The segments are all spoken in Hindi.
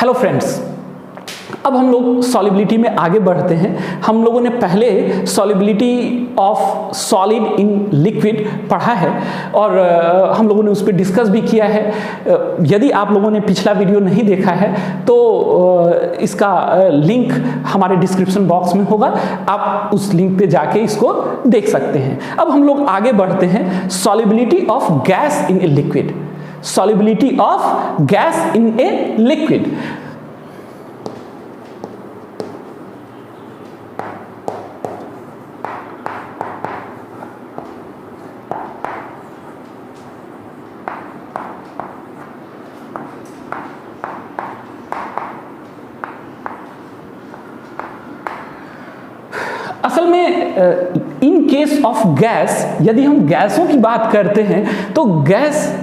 हेलो फ्रेंड्स, अब हम लोग सॉलिबिलिटी में आगे बढ़ते हैं। हम लोगों ने पहले solubility of solid in liquid पढ़ा है और हम लोगों ने उस पर डिस्कस भी किया है। यदि आप लोगों ने पिछला वीडियो नहीं देखा है तो इसका लिंक हमारे डिस्क्रिप्शन बॉक्स में होगा, आप उस लिंक पे जाके इसको देख सकते हैं। अब हम लोग आगे बढ़ते हैं, solubility of gas in a liquid. Solubility of gas in a liquid. असल में इन केस ऑफ गैस, यदि हम गैसों की बात करते हैं तो गैस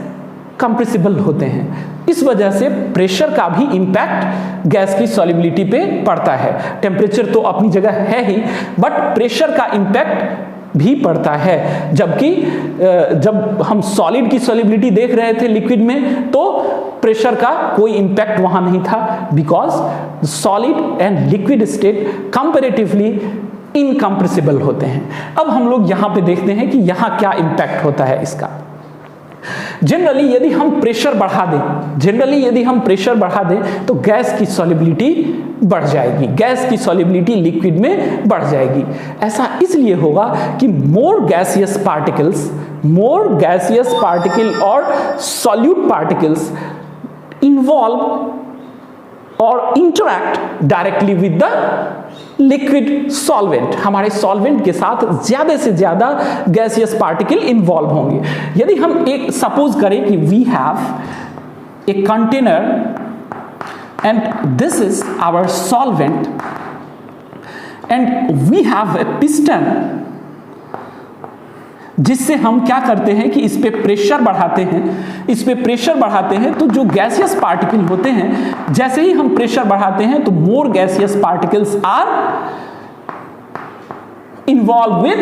कंप्रेसिबल होते हैं। इस वजह से प्रेशर का भी इंपैक्ट गैस की सॉलिबिलिटी पे पड़ता है। टेम्परेचर तो अपनी जगह है ही, बट प्रेशर का इंपैक्ट भी पड़ता है। जबकि जब हम सॉलिड की सॉलिबिलिटी देख रहे थे लिक्विड में तो प्रेशर का कोई इंपैक्ट वहां नहीं था, because solid and liquid state comparatively incompressible होते हैं। अब हम लोग यहां पे देखते हैं कि यहां क्या इंपैक्ट होता है इसका। जनरली यदि हम प्रेशर बढ़ा दें तो गैस की सॉलिबिलिटी बढ़ जाएगी, गैस की सॉलिबिलिटी लिक्विड में बढ़ जाएगी। ऐसा इसलिए होगा कि मोर गैसियस पार्टिकल और सॉल्यूट पार्टिकल्स इन्वॉल्व और interact directly with the liquid solvent. हमारे सॉल्वेंट के साथ ज्यादा से ज्यादा गैसियस पार्टिकल इन्वॉल्व होंगे। यदि हम एक सपोज करें कि we have a container and this is our solvent and we have a piston, जिससे हम क्या करते हैं कि इस पे प्रेशर बढ़ाते हैं तो जो गैसियस पार्टिकल होते हैं, जैसे ही हम प्रेशर बढ़ाते हैं तो more gaseous particles are involved with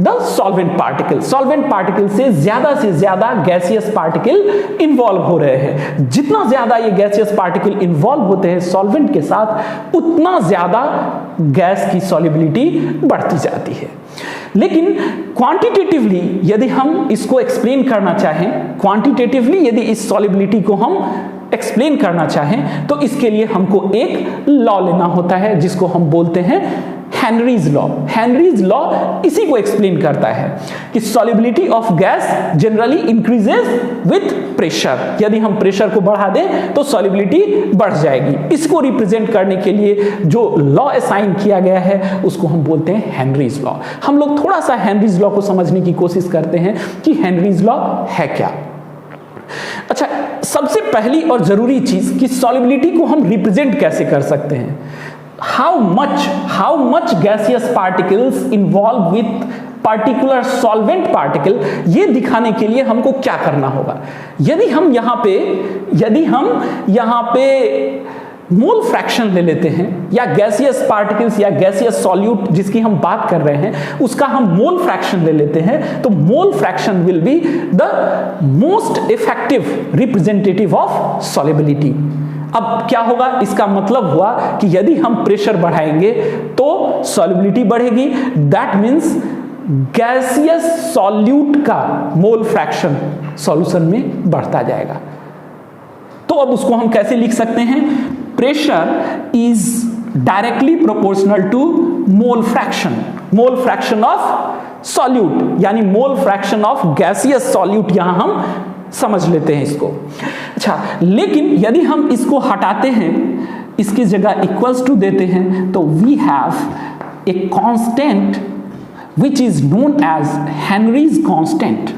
the solvent particle से ज्यादा गैसियस पार्टिकल इन्वॉल्व हो रहे हैं। जितना ज्यादा ये गैसियस पार्टिकल इन्वॉल्व होते हैं सॉल्वेंट के साथ, उतना ज्यादा गैस की सॉलिबिलिटी बढ़ती जाती है। लेकिन क्वांटिटेटिवली यदि हम इसको एक्सप्लेन करना चाहें, यदि इस सॉलिबिलिटी को हम एक्सप्लेन करना चाहें तो इसके लिए हमको एक लॉ लेना होता है जिसको हम बोलते हैं हेनरीज लॉ। इसी को एक्सप्लेन करता है कि solubility of gas generally increases with pressure. यदि हम प्रेशर को बढ़ा दें तो सॉलिबिलिटी बढ़ जाएगी। इसको रिप्रेजेंट करने के लिए जो लॉ असाइन किया गया है उसको हम बोलते हैं हेनरीज लॉ। हम लोग थोड़ा सा हेनरीज लॉ को समझने की कोशिश करते हैं कि हेनरीज लॉ है क्या। अच्छा, सबसे पहली और जरूरी चीज कि सॉलिबिलिटी को हम रिप्रेजेंट कैसे कर सकते हैं। how much gaseous particles involved with particular solvent particle, ये दिखाने के लिए हमको क्या करना होगा। यदि हम यहाँ पे मोल फ्रैक्शन ले लेते हैं या गैसियस पार्टिकल्स या गैसियस सॉल्यूट जिसकी हम बात कर रहे हैं उसका हम मोल फ्रैक्शन ले लेते हैं तो mole fraction will be the most effective representative of solubility. अब क्या होगा, इसका मतलब हुआ कि यदि हम प्रेशर बढ़ाएंगे तो सॉलिबिलिटी बढ़ेगी। दैट मींस गैसियस सॉल्यूट का मोल फ्रैक्शन सॉल्यूशन में बढ़ता जाएगा। तो अब उसको हम कैसे लिख सकते हैं, pressure is directly proportional to mole fraction of solute, यानी mole fraction of gaseous solute यहां हम समझ लेते हैं इसको। अच्छा, लेकिन यदि हम इसको हटाते हैं, इसकी जगह इक्वल्स टू देते हैं तो we have a constant which is known as Henry's constant.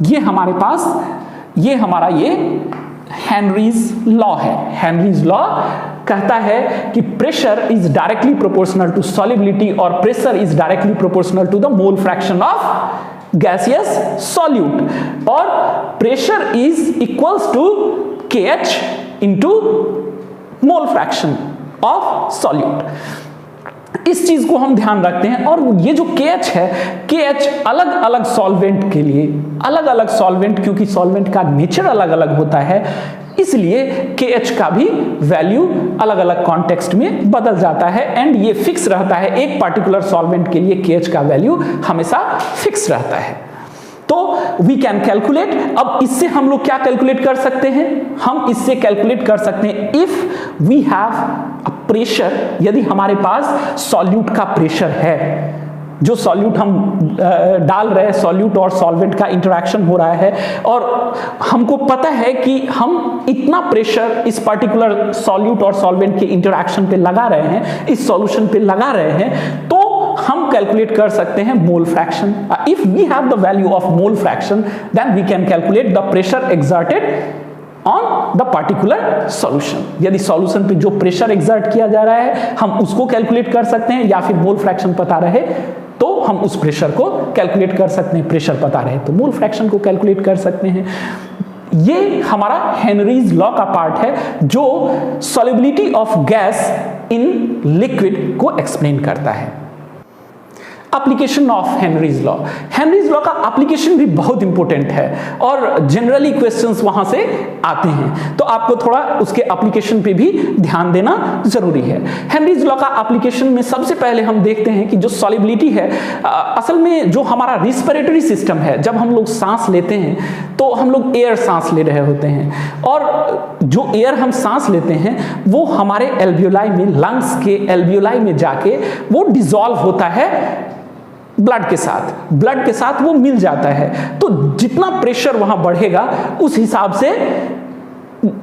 ये हमारे पास हमारा हेनरीज लॉ है। हेनरीज लॉ कहता है कि pressure is directly proportional to solubility और pressure is directly proportional to the mole fraction of gaseous solute और pressure is equals to KH into mole fraction of solute. इस चीज को हम ध्यान रखते हैं। और ये जो KH है, KH अलग अलग सॉल्वेंट के लिए, अलग अलग सॉल्वेंट, क्योंकि सॉल्वेंट का नेचर अलग अलग होता है, इसलिए KH का भी वैल्यू अलग अलग कॉन्टेक्स्ट में बदल जाता है एंड ये फिक्स रहता है। एक पार्टिकुलर सॉल्वेंट के लिए KH का वैल्यू हमेशा फिक्स रहता है। तो वी कैन कैलकुलेट। अब इससे हम लोग क्या कैलकुलेट कर सकते हैं? हम इससे कैलकुलेट कर सकते हैं if we have a pressure, यदि हमारे पास सॉल्यूट का प्रेशर है, जो सॉल्यूट हम डाल रहे हैं, सॉल्यूट और सॉल्वेंट का इंटरेक्शन हो रहा है और हमको पता है कि हम इतना प्रेशर इस पर्टिकुलर सॉल्यूट और सॉल्वेंट के इंटरेक्शन पे लगा रहे हैं, इस सॉल्यूशन पे लगा रहे हैं, तो हम कैलकुलेट कर सकते हैं mole fraction. If we have the value of mole fraction then we can calculate the pressure exerted on the particular solution. यदि सॉल्यूशन पे जो प्रेशर एक्सर्ट किया जा रहा है हम उसको कैलकुलेट कर सकते हैं, या फिर मोल फ्रैक्शन पता रहे तो हम उस प्रेशर को कैलकुलेट कर सकते हैं, प्रेशर पता रहे तो मोल फ्रैक्शन को कैलकुलेट कर सकते हैं। ये हमारा हेनरीज लॉ का पार्ट है जो solubility of gas in liquid को एक्सप्लेन करता है। Application of Henry's law. Henry's law का एप्लीकेशन भी बहुत इंपॉर्टेंट है और जनरली क्वेश्चंस वहां से आते हैं, तो आपको थोड़ा उसके एप्लीकेशन पे भी ध्यान देना जरूरी है। हेनरीज लॉ का एप्लीकेशन में सबसे पहले हम देखते हैं कि जो सॉल्युबिलिटी है, असल में जो हमारा रिस्पिरेटरी सिस्टम है, जब हम लोग सांस लेते हैं तो हम लोग एयर सांस ले रहे होते हैं और जो एयर हम सांस लेते हैं वो हमारे एल्वियोलाई में, लंग्स के एल्वियोलाई में जाके वो डिसॉल्व होता है ब्लड के साथ वो मिल जाता है। तो जितना प्रेशर वहां बढ़ेगा उस हिसाब से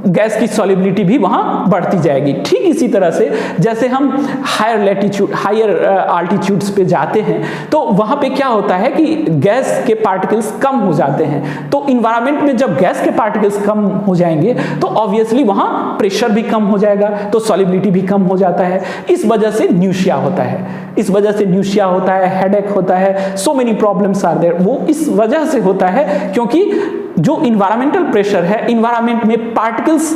गैस की सॉल्युबिलिटी भी वहां बढ़ती जाएगी। ठीक इसी तरह से जैसे हम हायर लैटिट्यूड, हायर आल्टीट्यूड्स पे जाते हैं तो वहां पे क्या होता है कि गैस के पार्टिकल्स कम हो जाते हैं, तो इन्वायरमेंट में जब गैस के पार्टिकल्स कम हो जाएंगे तो ऑब्वियसली वहां प्रेशर भी कम हो जाएगा, तो सॉल्युबिलिटी भी कम हो जाता है। इस वजह से न्यूशिया होता है, इस वजह से न्यूशिया होता है, हेडेक होता है, so many problems are there. वो इस वजह से होता है क्योंकि जो इन्वायरमेंटल प्रेशर है, इन्वायरमेंट में पार्टिकल्स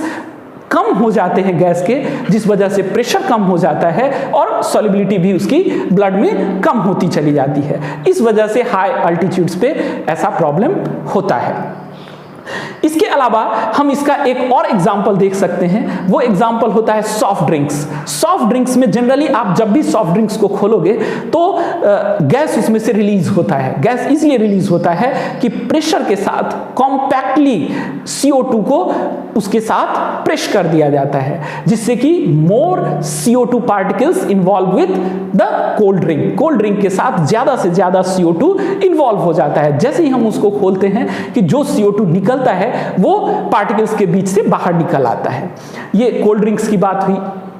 कम हो जाते हैं गैस के, जिस वजह से प्रेशर कम हो जाता है और सॉल्युबिलिटी भी उसकी ब्लड में कम होती चली जाती है। इस वजह से हाई अल्टीट्यूड्स पे ऐसा प्रॉब्लम होता है। इसके अलावा हम इसका एक और एग्जाम्पल देख सकते हैं, वो एग्जाम्पल होता है सॉफ्ट ड्रिंक्स। सॉफ्ट ड्रिंक्स में जनरली आप जब भी सॉफ्ट ड्रिंक्स को खोलोगे तो गैस उसमें से रिलीज होता है। गैस इसलिए रिलीज होता है कि प्रेशर के साथ कॉम्पैक्टली CO2 को उसके साथ प्रेस कर दिया जाता है, जिससे कि मोर CO2 particles involve with the cold drink. Cold drink के साथ ज्यादा से ज्यादा CO2 इन्वॉल्व हो जाता है। जैसे ही हम उसको खोलते हैं कि जो CO2 निकलता है वो पार्टिकल्स के बीच से बाहर निकल आता है। ये कोल्ड ड्रिंक्स की बात हुई।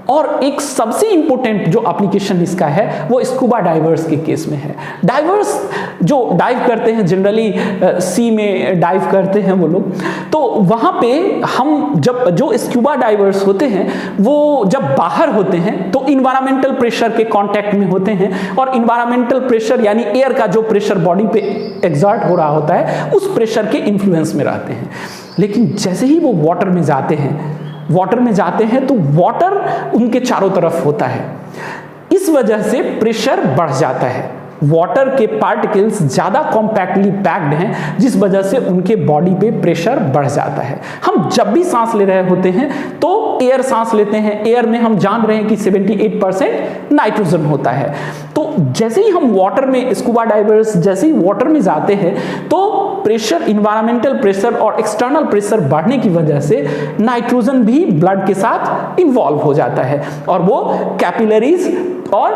और एक सबसे इंपॉर्टेंट जो एप्लीकेशन इसका है वो स्कूबा डाइवर्स के केस में है। डाइवर्स जो डाइव करते हैं, जनरली सी में डाइव करते हैं वो लोग, तो वहां पे हम जब जो स्कूबा डाइवर्स होते हैं वो जब बाहर होते हैं तो इन्वायरमेंटल प्रेशर के कांटेक्ट में होते हैं, और इन्वायरमेंटल प्रेशर यानी एयर का जो प्रेशर बॉडी पे एक्सर्ट हो रहा होता है उस प्रेशर के इन्फ्लुएंस में रहते हैं। लेकिन जैसे ही वो वाटर में जाते हैं तो वाटर उनके चारों तरफ होता है, इस वजह से प्रेशर बढ़ जाता है। वाटर के पार्टिकल्स ज्यादा कॉम्पैक्टली पैक्ड हैं, जिस वजह से उनके बॉडी पे प्रेशर बढ़ जाता है। हम जब भी सांस ले रहे होते हैं तो एयर सांस लेते हैं, एयर में हम जान रहे हैं कि 78% नाइट्रोजन होता है। तो जैसे ही हम वाटर में, स्कूबा डाइवर्स जैसे ही वाटर में जाते हैं तो प्रेशर, इन्वायरमेंटल प्रेशर और एक्सटर्नल प्रेशर बढ़ने की वजह से नाइट्रोजन भी ब्लड के साथ इन्वॉल्व हो जाता है और वो कैपिलरीज और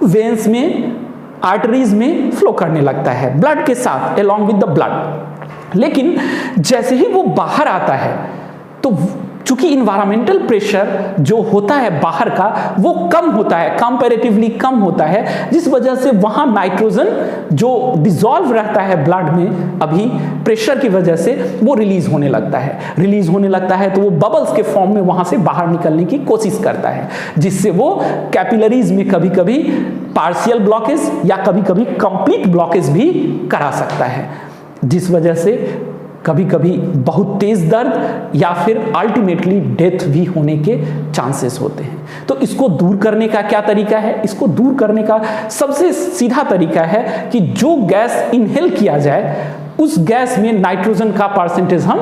वेन्स में, आर्टरीज में फ्लो करने लगता है ब्लड के साथ, अलोंग विद द ब्लड। लेकिन जैसे ही वो बाहर आता है तो चूंकि इन्वायरमेंटल प्रेशर जो होता है बाहर का वो कम होता है, कंपैरेटिवली कम होता है, जिस वजह से वहां नाइट्रोजन जो डिसॉल्व रहता है ब्लड में अभी प्रेशर की वजह से वो रिलीज होने लगता है तो वो बबल्स के फॉर्म में वहां से बाहर निकलने की कोशिश करता है, जिससे वो कैपिलरीज में कभी कभी पार्शियल ब्लॉकेज या कभी कभी कंप्लीट ब्लॉकेज भी करा सकता है, जिस वजह से कभी कभी बहुत तेज दर्द या फिर अल्टीमेटली डेथ भी होने के चांसेस होते हैं। तो इसको दूर करने का क्या तरीका है? इसको दूर करने का सबसे सीधा तरीका है कि जो गैस इनहेल किया जाए उस गैस में नाइट्रोजन का परसेंटेज हम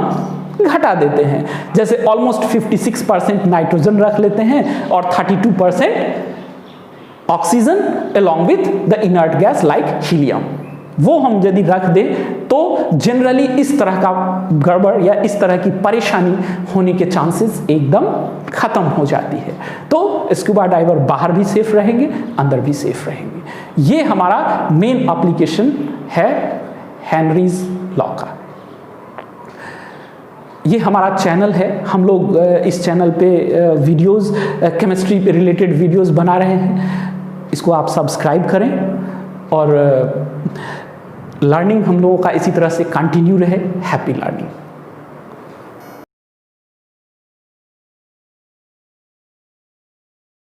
घटा देते हैं। जैसे ऑलमोस्ट 56% नाइट्रोजन रख लेते हैं और 32% oxygen along with the inert gas like helium। वो हम यदि रख दें तो जनरली इस तरह का गड़बड़ या इस तरह की परेशानी होने के चांसेस एकदम खत्म हो जाती है। तो स्कूबा डाइवर बाहर भी सेफ रहेंगे, अंदर भी सेफ रहेंगे। ये हमारा मेन एप्लीकेशन है हेनरीज लॉ का। ये हमारा चैनल है, हम लोग इस चैनल पे वीडियोस, केमिस्ट्री पे रिलेटेड वीडियोस बना रहे हैं। इसको आप सब्सक्राइब करें और लर्निंग हम लोगों का इसी तरह से कंटिन्यू रहे। Happy learning.